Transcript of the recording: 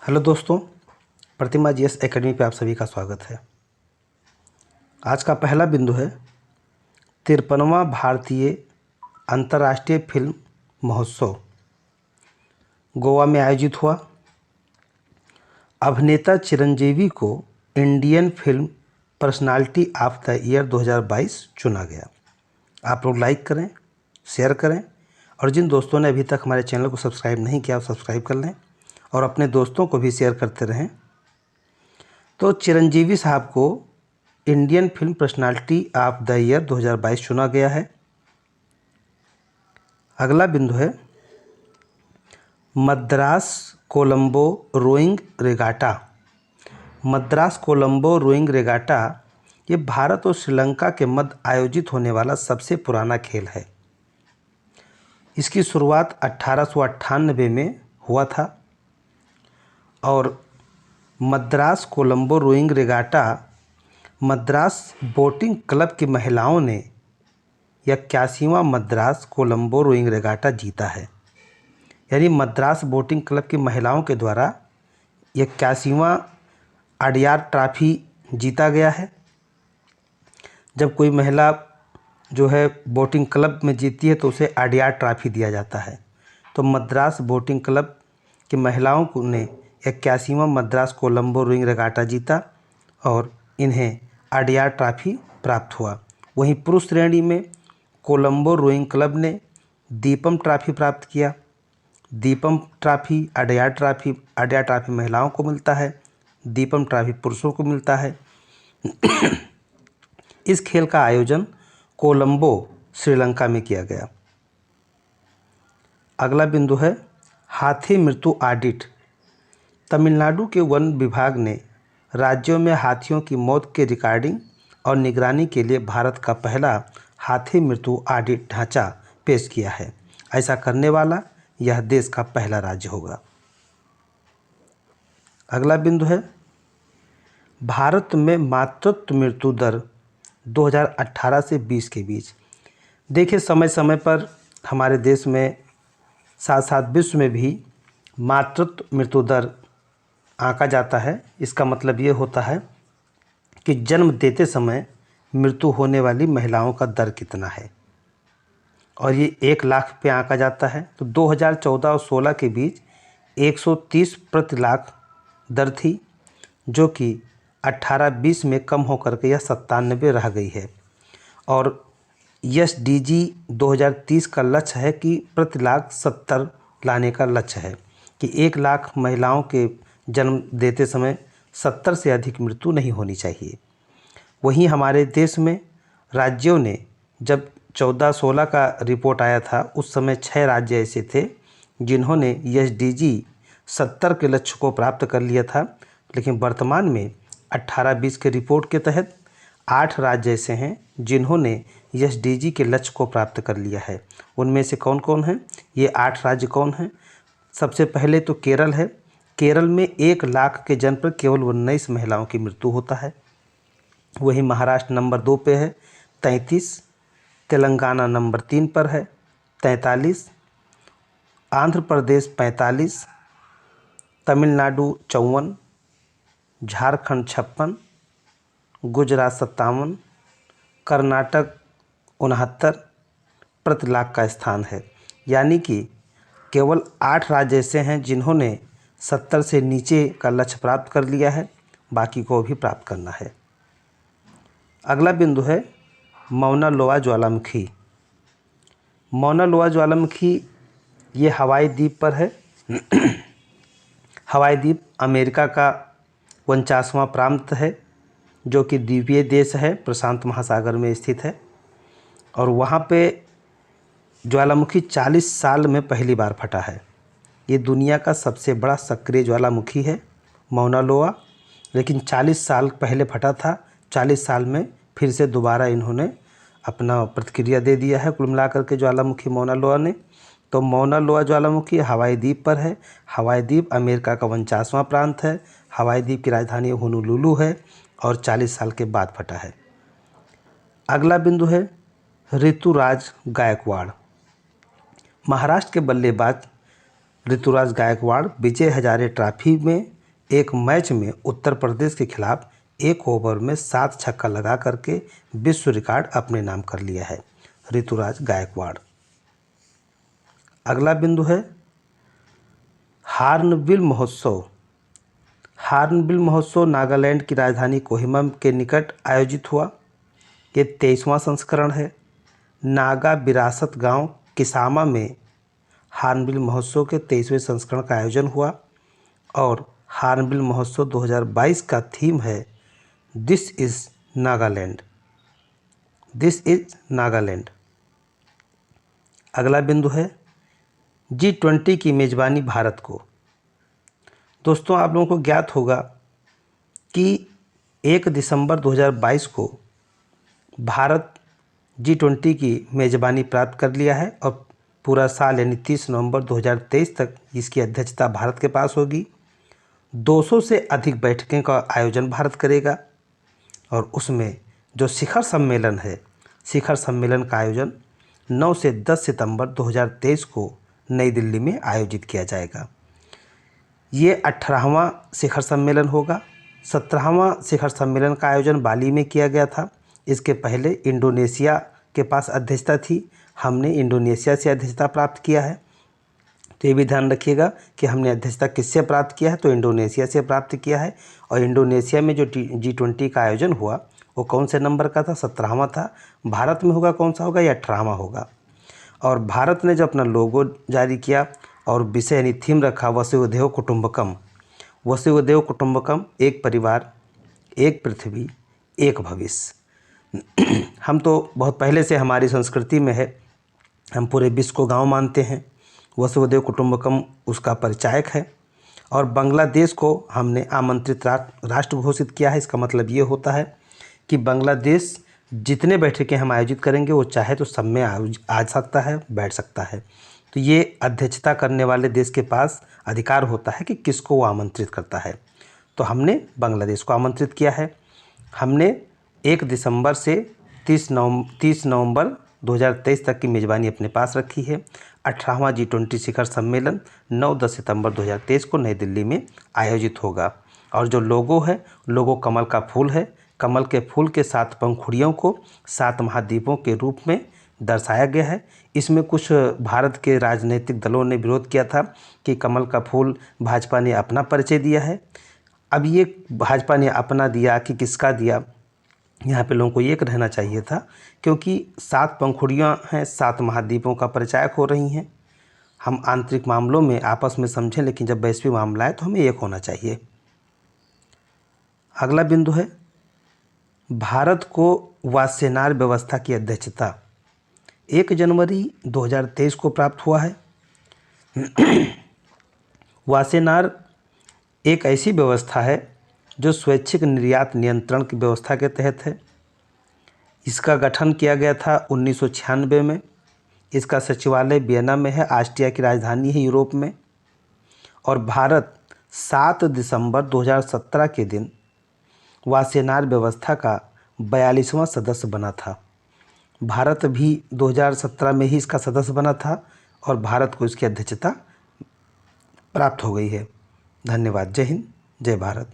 Hello दोस्तों, प्रतिमा GS academy पे आप सभी का स्वागत है। आज का पहला बिंदु है 53वां भारतीय अंतर्राष्ट्रीय फिल्म महोत्सव गोवा में आयोजित हुआ। अभिनेता चिरंजीवी को Indian film personality of the year 2022 चुना गया। आप लोग लाइक करें, शेयर करें और जिन दोस्तों ने अभी तक हमारे चैनल को सब्सक्राइब नहीं किया वो सब्सक्राइब कर लें और अपने दोस्तों को भी शेयर करते रहें। तो चिरंजीवी साहब को Indian film personality of the year 2022 चुना गया है। अगला बिंदु है Madras Colombo rowing regatta. Madras Colombo rowing regatta ये भारत और श्रीलंका के मध्य आयोजित होने वाला सबसे पुराना खेल है। इसकी शुरुआत 1898 में हुआ था और Madras Colombo rowing regatta Madras boating club की महिलाओं ने 81वां मद्रास कोलंबो रोइंग रेगाटा जीता है। यानी मद्रास बोटिंग क्लब की महिलाओं के द्वारा 81वां अडयार ट्रॉफी जीता गया है। जब कोई महिला जो है बोटिंग क्लब में जीती है तो उसे अडयार ट्रॉफी दिया जाता है। तो मद्रास बोटिंग क्लब की महिलाओं ने 81वां मद्रास कोलंबो रोइंग रेगाटा जीता और इन्हें अडयार ट्रॉफी प्राप्त हुआ। वहीं पुरुष श्रेणी में कोलंबो रोइंग क्लब ने दीपम ट्रॉफी प्राप्त किया। दीपम ट्रॉफी अडयार ट्रॉफी महिलाओं को मिलता है, दीपम ट्रॉफी पुरुषों को मिलता है। इस खेल का आयोजन कोलंबो श्रीलंका में किया गया। अगला बिंदु है हाथी मृत्यु ऑडिट। तमिलनाडु के वन विभाग ने राज्यों में हाथियों की मौत के रिकॉर्डिंग और निगरानी के लिए भारत का पहला हाथी मृत्यु ऑडिट ढांचा पेश किया है। ऐसा करने वाला यह देश का पहला राज्य होगा। अगला बिंदु है भारत में मातृत्व मृत्यु दर 2018 से 20 के बीच। देखिए, समय समय पर हमारे देश में साथ साथ विश्व में भी मातृत्व मृत्यु दर आंका जाता है। इसका मतलब ये होता है कि जन्म देते समय मृत्यु होने वाली महिलाओं का दर कितना है और ये 1 लाख पे आंका जाता है। तो 2014 और 16 के बीच 130 प्रति लाख दर थी, जो कि 18-20 में कम होकर के यह 97 रह गई है। और SDG 2030 का लक्ष्य है कि प्रति लाख 70 लाने का लक्ष्य है कि 1 लाख महिलाओं के जन्म देते समय 70 से अधिक मृत्यु नहीं होनी चाहिए। वहीं हमारे देश में राज्यों ने जब 14-16 का रिपोर्ट आया था उस समय 6 राज्य ऐसे थे जिन्होंने SDG 70 के लक्ष्य को प्राप्त कर लिया था। लेकिन वर्तमान में 18-20 के रिपोर्ट के तहत 8 राज्य ऐसे हैं जिन्होंने SDG के लक्ष्य को प्राप्त कर लिया है। उनमें से कौन कौन हैं? ये 8 राज्य कौन हैं? सबसे पहले तो केरल है। केरल में 1 लाख के जन्म पर केवल 19 महिलाओं की मृत्यु होता है। वहीं महाराष्ट्र नंबर 2 पे है 33, तेलंगाना नंबर 3 पर है 43, आंध्र प्रदेश 45, तमिलनाडु 54, झारखंड 56, गुजरात 57, कर्नाटक 69 प्रति लाख का स्थान है। यानी कि केवल 8 राज्य ऐसे हैं जिन्होंने 70 से नीचे का लक्ष्य प्राप्त कर लिया है, बाकी को भी प्राप्त करना है। अगला बिंदु है मौना लोआ ज्वालामुखी। मौना लोआ ज्वालामुखी ये हवाई द्वीप पर है। हवाई द्वीप अमेरिका का 49वां प्रांत है जो कि द्वीपीय देश है, प्रशांत महासागर में स्थित है। और वहाँ पे ज्वालामुखी 40 साल में पहली बार फटा है। ये दुनिया का सबसे बड़ा सक्रिय ज्वालामुखी है मौना लोआ, लेकिन 40 साल पहले फटा था। 40 साल में फिर से दोबारा इन्होंने अपना प्रतिक्रिया दे दिया है कुल मिलाकर के ज्वालामुखी मौना लोआ ने। तो मौना लोआ ज्वालामुखी हवाई द्वीप पर है। हवाई द्वीप अमेरिका का 49वां प्रांत है। हवाई द्वीप की राजधानी होनोलुलु है और 40 साल के बाद फटा है। अगला बिंदु है ऋतुराज गायकवाड़। महाराष्ट्र के बल्लेबाज ऋतुराज गायकवाड़ विजय हजारे ट्रॉफी में एक मैच में उत्तर प्रदेश के खिलाफ 1 ओवर में 7 छक्का लगा करके विश्व रिकॉर्ड अपने नाम कर लिया है ऋतुराज गायकवाड़। अगला बिंदु है हॉर्नबिल महोत्सव। हॉर्नबिल महोत्सव नागालैंड की राजधानी कोहिमा के निकट आयोजित हुआ। ये 23वां संस्करण है। नागा विरासत गांव किसामा में हॉर्नबिल महोत्सव के 23वें संस्करण का आयोजन हुआ और हॉर्नबिल महोत्सव 2022 का थीम है this is Nagaland. This is Nagaland. अगला बिंदु है G20 की मेज़बानी भारत को। दोस्तों, आप लोगों को ज्ञात होगा कि 1 दिसंबर 2022 को भारत G20 की मेज़बानी प्राप्त कर लिया है और पूरा साल यानी 30 नवंबर 2023 तक इसकी अध्यक्षता भारत के पास होगी। 200 से अधिक बैठकें का आयोजन भारत करेगा और उसमें जो शिखर सम्मेलन है, शिखर सम्मेलन का आयोजन 9 से 10 सितंबर 2023 को नई दिल्ली में आयोजित किया जाएगा। ये 18वां शिखर सम्मेलन होगा। 17वां शिखर सम्मेलन का आयोजन बाली में किया गया था। इसके पहले इंडोनेशिया के पास अध्यक्षता थी। हमने इंडोनेशिया से अध्यक्षता प्राप्त किया है। तो ये भी ध्यान रखिएगा कि हमने अध्यक्षता किससे प्राप्त किया है, तो इंडोनेशिया से प्राप्त किया है। और इंडोनेशिया में जो G20 का आयोजन हुआ वो कौन से नंबर का था? 17वां था। भारत में होगा कौन सा होगा? या 18वां होगा। और भारत ने जो अपना लोगो जारी किया और विषय यानी थीम रखा वसुधैव कुटुंबकम। वसुधैव कुटुंबकम, एक परिवार, एक पृथ्वी, एक भविष्य। हम तो बहुत पहले से हमारी संस्कृति में है, हम पूरे विश्व को गांव मानते हैं। वसुधैव कुटुंबकम उसका परिचायक है। और बांग्लादेश को हमने आमंत्रित राष्ट्र घोषित किया है। इसका मतलब ये होता है कि बांग्लादेश जितने बैठकें हम आयोजित करेंगे वो चाहे तो सब में आ सकता है, बैठ सकता है। तो ये अध्यक्षता करने वाले देश के पास अधिकार होता है कि किसको वो आमंत्रित करता है। तो हमने बांग्लादेश को आमंत्रित किया है। हमने 1 दिसंबर से 30 नवंबर 2023 तक की मेज़बानी अपने पास रखी है। 18वां G20 शिखर सम्मेलन 9-10 सितंबर 2023 को नई दिल्ली में आयोजित होगा। और जो लोगो है, लोगो कमल का फूल है। कमल के फूल के 7 पंखुड़ियों को 7 महाद्वीपों के रूप में दर्शाया गया है। इसमें कुछ भारत के राजनीतिक दलों ने विरोध किया था कि कमल का फूल भाजपा ने अपना परिचय दिया है। अब ये भाजपा ने अपना दिया कि किसका दिया, यहाँ पे लोगों को ये रहना चाहिए था, क्योंकि 7 पंखुड़ियाँ हैं, 7 महाद्वीपों का परिचायक हो रही हैं। हम आंतरिक मामलों में आपस में समझें, लेकिन जब वैश्विक मामला है तो हमें एक होना चाहिए। अगला बिंदु है भारत को वासेनार व्यवस्था की अध्यक्षता 1 जनवरी 2023 को प्राप्त हुआ है। वासेनार एक ऐसी व्यवस्था है जो स्वैच्छिक निर्यात नियंत्रण की व्यवस्था के तहत है। इसका गठन किया गया था 1996 में। इसका सचिवालय वियना में है, ऑस्ट्रिया की राजधानी है यूरोप में। और भारत 7 दिसंबर 2017 के दिन वासेनार व्यवस्था का 42वां सदस्य बना था। भारत भी 2017 में ही इसका सदस्य बना था और भारत को इसकी अध्यक्षता प्राप्त हो गई है। धन्यवाद। जय हिंद, जय भारत।